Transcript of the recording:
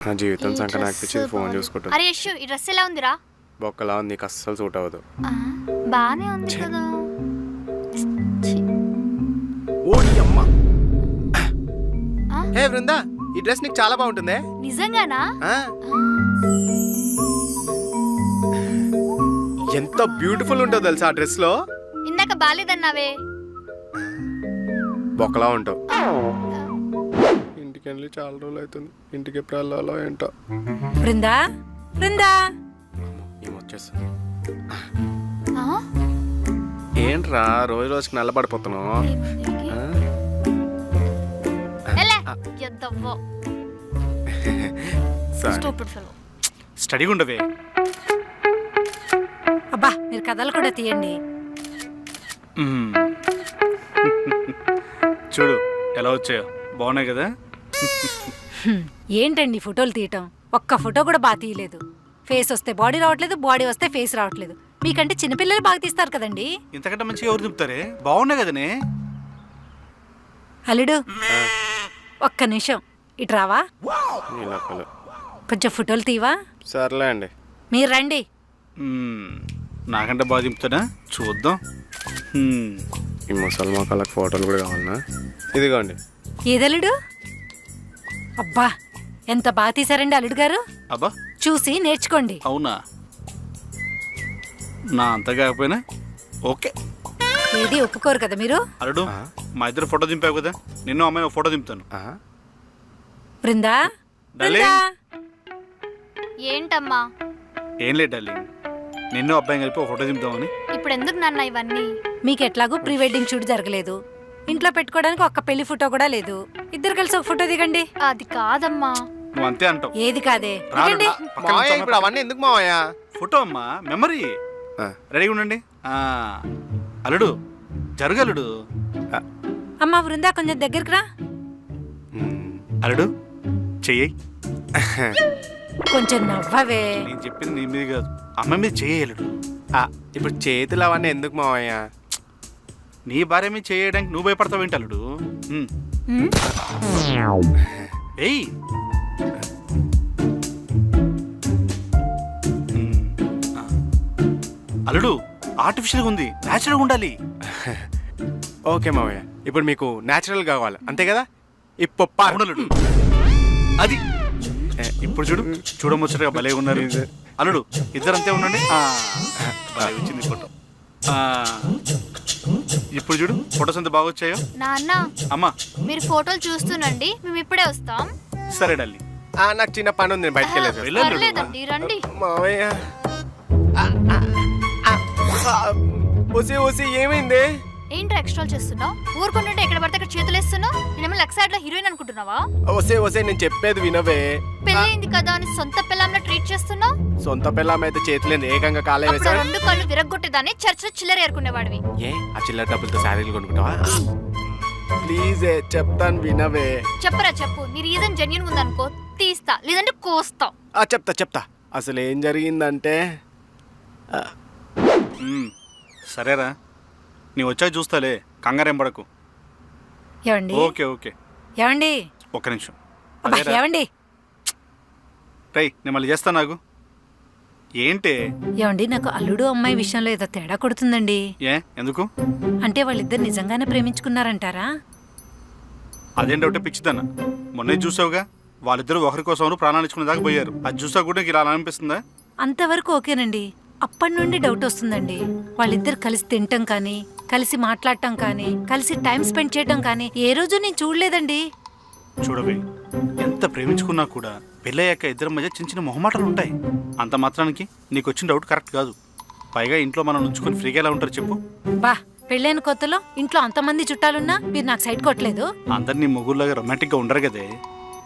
నా జీవితం ఈ సంక నాకు డ్రెస్ పిచ్చి ఫోన్ బాగుంది. చూసుకుంటుంది. అరే యశు ఈ డ్రెస్ ఎలా ఉందిరా? బొక్కలా ఉంది, నీకు అస్సలు సూట్ అవ్వదు. బానే ఉంది కదా. ఛీ. ఓడి అమ్మ. ఆ? హే బృందా, ఈ డ్రెస్ నీకు చాలా బాగుంటుందే. నిజంగానా? ఆ? ఎంత బ్యూటిఫుల్ ఉంటుందో తెలుసా ఆ డ్రెస్ లో. ఇందాక బాలేదన్నావే. బొక్కలా ఉంటావు. ఇంటికి వెళ్ళి చాలా రోజులు అవుతుంది. ఇంటికి ఎప్పుడు వెళ్ళాలో ఏంటో. బృందా బృందా ఏమొచ్చేస్తుంది. ఆ? ఏంట్రా రోజు రోజుకి నల్లబడిపోతున్నావు? ఏమైంది? ఆ? ఎలే, ఎద్దవ్వో. సరే. Stupid fellow. స్టడీగా ఉండవే. అబ్బా మీరు కథలు కూడా తీయండి. మ్మ్. చూడు ఎలా వచ్చాయో, బాగున్నాయి కదా. ఏంటండి ఫోటోలు తీయటం? ఒక్క ఫోటో కూడా బాగా తీయలేదు. ఫేస్ వస్తే బాడీ రావట్లేదు, బాడీ వస్తే ఫేస్ రావట్లేదు. మీకంటే చిన్నపిల్లలు బాగా తీస్తారు కదండి. ఇంతకంటే మంచిగా ఎవరు దింపుతారే? బాగున్నాయి కదనే. అల్లుడు ఒక్క నిమిషం ఇటు రావా? నీ లెక్కలు. కొంచెం ఫోటోలు తీవా? సర్లే అండి. మీరు రండి. మ్మ్. నాకంటే బాగా దింపుతానా? చూద్దాం. మ్మ్. ఈ ముసలి మొక్కలకు ఫోటోలు కూడా కావాలన్నా? ఇదిగోండి. ఏదల్లుడు? అబ్బా ఎంత బాగా తీసారండి అల్లుడు గారు. అబ్బా చూసి నేర్చుకోండి. అవునా? నా అంత కాకపోయినా ఓకే. ఏది ఒప్పుకోరు కదా మీరు. అల్లుడు, మా ఇద్దరు ఫోటో దింపావు కదా, నిన్ను అమ్మాయి ఒక ఫోటో దింపుతాను. ఆ? బృందా డార్లింగ్. బృందా ఏంటమ్మా ఏం లేదు డార్లింగ్, నిన్ను అబ్బాయి కలిపి ఒక ఫోటో దింపుతామని. ఇప్పుడు ఎందుకు నాన్న ఇవన్నీ? మీకు ఎట్లాగూ ప్రీ వెడ్డింగ్ షూట్ జరగలేదు. ఇంట్లో పెట్టుకోవడానికి ఒక్క పెళ్లి ఫోటో కూడా లేదు. ఇద్దరు కలిసి ఒక ఫోటో దిగండి. అది కాదమ్మా. నువ్వు అంతే అంటావు. ఏది కాదే రాదు, దిగండి. పక్కన మావయ్య నిల్చో ఇప్పుడు అవన్నీ ఎందుకు మావయ్య? ఫోటో అమ్మా, మెమరీ. ఆ. రెడీగా ఉండండి. అల్లుడు జరుగు అల్లుడు. అమ్మా బృందా కొంచెం దగ్గరికి రా. మ్మ్. అల్లుడు చెయ్యి. కొంచెం నవ్వవే. నేను చెప్పింది నీ మీద కాదు, అమ్మాయి మీద చెయ్యి అల్లుడు. ఆ, ఇప్పుడు చేతులు అవన్నీ ఎందుకు మావయ్య? నీ భార్య మీద చేయడానికి నువ్వు భయపడతావు ఏంటి అల్లుడు? ఉమ్, ఏయ్. ఆ. అల్లుడు ఆర్టిఫిషియల్గా ఉంది, న్యాచురల్గా ఉండాలి. ఓకే మావయ్య, ఇప్పుడు మీకు న్యాచురల్ కావాలి అంతే కదా? అవును అల్లుడు. అది ఇప్పుడు చూడు, చూడముచ్చటగా భలే ఉన్నారు. అల్లుడు ఇద్దరు అంతే ఉండండి. భలే వచ్చింది ఫోటో. ఇప్పుడు చూడు ఫొటోస్ ఎంత బాగా వచ్చాయో. నాన్న అమ్మా మీరు ఫోటోలు చూస్తుండండి, మేము ఇప్పుడే వస్తాం. సరే డాలి. నాకు చిన్న పని ఉంది, నేను బయటకు వెళ్ళేసి వెళ్ళు. పర్లేదండి రండి. మావయ్య. ఓసి ఓసి ఏమైంది? ఏంట్రా ఎక్స్ట్రా చేస్తున్నావు? ఊరుకుంటుంటే ఎక్కడ పడితే అక్కడ చేతులు వేస్తున్నావు. నేనేమో లెక్సైడ్ లో హీరోయిన్ అనుకుంటున్నావా? ఓసే ఓసే నేను చెప్పేది వినవే. పెళ్ళయింది కదా అని సొంత పిల్లంలో ట్రీట్ చేస్తున్నావు. సొంత పిల్లం అయితే చేతులేని ఏకంగా కాలే అప్పుడు వేసా. రెండు కాళ్ళు విరగ్గొట్టేదాన్ని చర్చిలో చిల్లర ఏరుకునేవాడివి. ఏ ఆ చిల్లర డబ్బులతో శారీలు కొనుక్కుంటావా? ప్లీజ్ చెప్తాను వినవే. చెప్పరా చెప్పు. నీ రీజన్ జెన్యూన్ ఉందనుకో తీస్తా, లేదంటే కోస్తావు. చెప్తా. అసలు ఏం జరిగిందంటే సరేరా, నీ వచ్చాక చూస్తాలే, కంగారేం పడకు. ఏవండి ఓకే ఓకే. ఏవండి ఒక్క నిమిషం. అబ్బా, అదేరా. ఏవండి రై నేను మళ్ళీ చేస్తాను నాకు. ఏంటి? ఏవండి నాకు అల్లుడు అమ్మాయి విషయంలో ఏదో తేడా కొడుతుందండి. ఏ ఎందుకు? అంటే వాళ్ళిద్దరు నిజంగానే ప్రేమించుకున్నారంటారా? అదేం డౌటే పిచ్చిదన్న. మొన్నే చూసావుగా, వాళ్ళిద్దరూ ఒకరి కోసం ప్రాణాలు ఇచ్చుకునే దాకా పోయారు. అది చూసా కూడా నీకు ఇలా అనిపిస్తుందా? అంతవరకు ఓకేనండి. అప్పటి నుండి డౌట్ వస్తుందండి. వాళ్ళిద్దరు కలిసి తినటం కానీ, కలిసి మాట్లాడటం కానీ, కలిసి టైం స్పెండ్ చేయటం కానీ ఏ రోజు నేను చూడలేదండి. చూడవే, ఎంత ప్రేమించుకున్నా కూడా పెళ్ళయ్యాక ఇద్దరి మధ్య చిన్న చిన్న మొహమాటలు ఉంటాయి. అంత మాత్రానికి నీకు వచ్చిన డౌట్ కరెక్ట్ కాదు. పైగా ఇంట్లో మనం ఉంచుకొని ఫ్రీగా ఎలా ఉంటారు చెప్పు? బా పెళ్ళైన కొత్తలో ఇంట్లో అంతమంది చుట్టాలున్నా మీరు నాకు సైడ్ కొట్టలేదు. అందరినీ మొగుళ్ళగా రొమాంటిక్గా ఉండరు కదే.